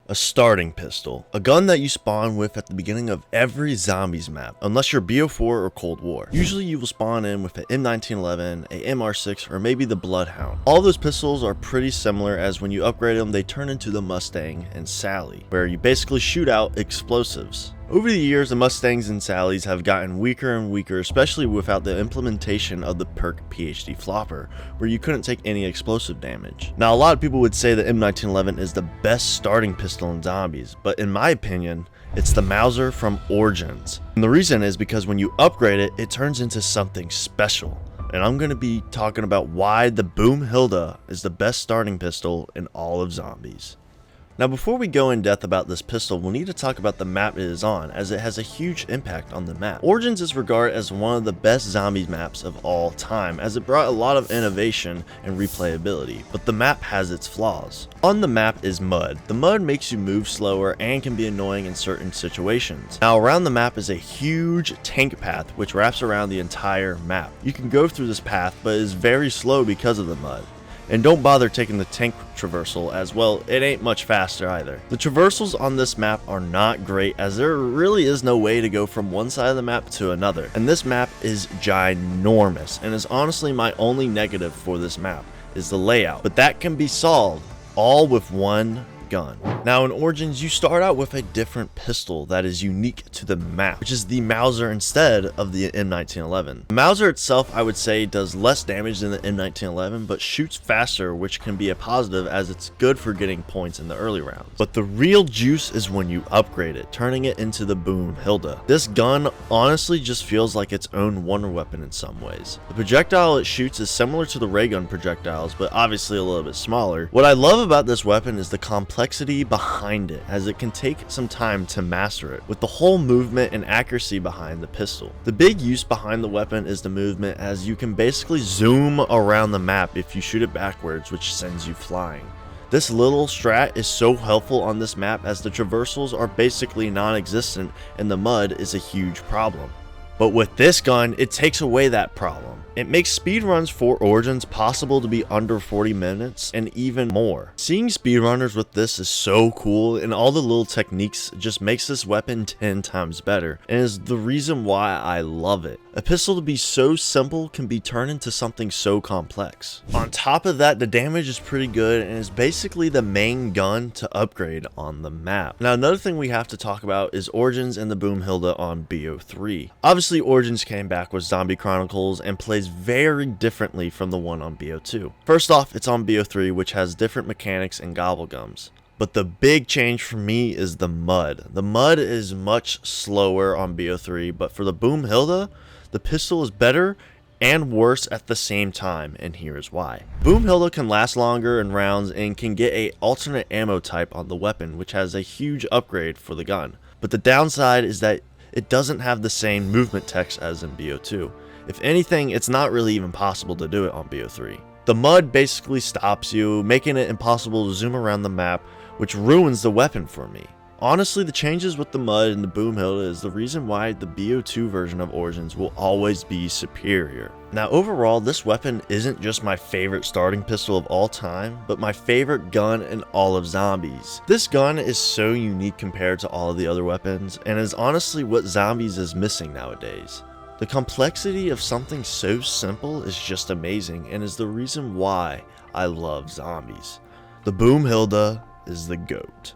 A starting pistol, a gun that you spawn with at the beginning of every zombies map, unless you're BO4 or Cold War. Usually you will spawn in with an M1911, a MR6, or maybe the Bloodhound. All those pistols are pretty similar, as when you upgrade them they turn into the Mustang and Sally, where you basically shoot out explosives. Over the years, the Mustangs and Sallys have gotten weaker and weaker, especially without the implementation of the perk PhD Flopper, where you couldn't take any explosive damage. Now, a lot of people would say the M1911 is the best starting pistol in zombies, but in my opinion, it's the Mauser from Origins. And the reason is because when you upgrade it, it turns into something special. And I'm going to be talking about why the Boom Hilda is the best starting pistol in all of zombies. Now, before we go in depth about this pistol, we'll need to talk about the map it is on, as it has a huge impact on the map. Origins is regarded as one of the best zombies maps of all time, as it brought a lot of innovation and replayability, but the map has its flaws. On the map is mud. The mud makes you move slower and can be annoying in certain situations. Now, around the map is a huge tank path which wraps around the entire map. You can go through this path, but it is very slow because of the mud. And don't bother taking the tank traversal, as well, it ain't much faster either. The traversals on this map are not great, as there really is no way to go from one side of the map to another. And this map is ginormous, and is honestly my only negative for this map, is the layout. But that can be solved, all with one gun. Now, in Origins, you start out with a different pistol that is unique to the map, which is the Mauser instead of the M1911. The Mauser itself, I would say, does less damage than the M1911, but shoots faster, which can be a positive, as it's good for getting points in the early rounds. But the real juice is when you upgrade it, turning it into the Boom Hilda. This gun honestly just feels like its own wonder weapon in some ways. The projectile it shoots is similar to the ray gun projectiles, but obviously a little bit smaller. What I love about this weapon is the complexity behind it, as it can take some time to master it, with the whole movement and accuracy behind the pistol. The big use behind the weapon is the movement, as you can basically zoom around the map if you shoot it backwards, which sends you flying. This little strat is so helpful on this map, as the traversals are basically non-existent and the mud is a huge problem. But with this gun, it takes away that problem. It makes speedruns for Origins possible to be under 40 minutes and even more. Seeing speedrunners with this is so cool, and all the little techniques just makes this weapon 10 times better, and is the reason why I love it. A pistol to be so simple can be turned into something so complex. On top of that, the damage is pretty good and is basically the main gun to upgrade on the map. Now, another thing we have to talk about is Origins and the Boom Hilda on BO3. Obviously, Origins came back with Zombie Chronicles and plays very differently from the one on BO2. First off, it's on BO3, which has different mechanics and gobblegums. But the big change for me is the mud. The mud is much slower on BO3, but for the Boom Hilda, the pistol is better and worse at the same time, and here is why. Boom Hilda can last longer in rounds and can get a alternate ammo type on the weapon, which has a huge upgrade for the gun. But the downside is that it doesn't have the same movement text as in BO2. If anything, it's not really even possible to do it on BO3. The mud basically stops you, making it impossible to zoom around the map, which ruins the weapon for me. Honestly, the changes with the mud and the Boom Hilda is the reason why the BO2 version of Origins will always be superior. Now, overall, this weapon isn't just my favorite starting pistol of all time, but my favorite gun in all of zombies. This gun is so unique compared to all of the other weapons, and is honestly what zombies is missing nowadays. The complexity of something so simple is just amazing, and is the reason why I love zombies. The Boom Hilda is the GOAT.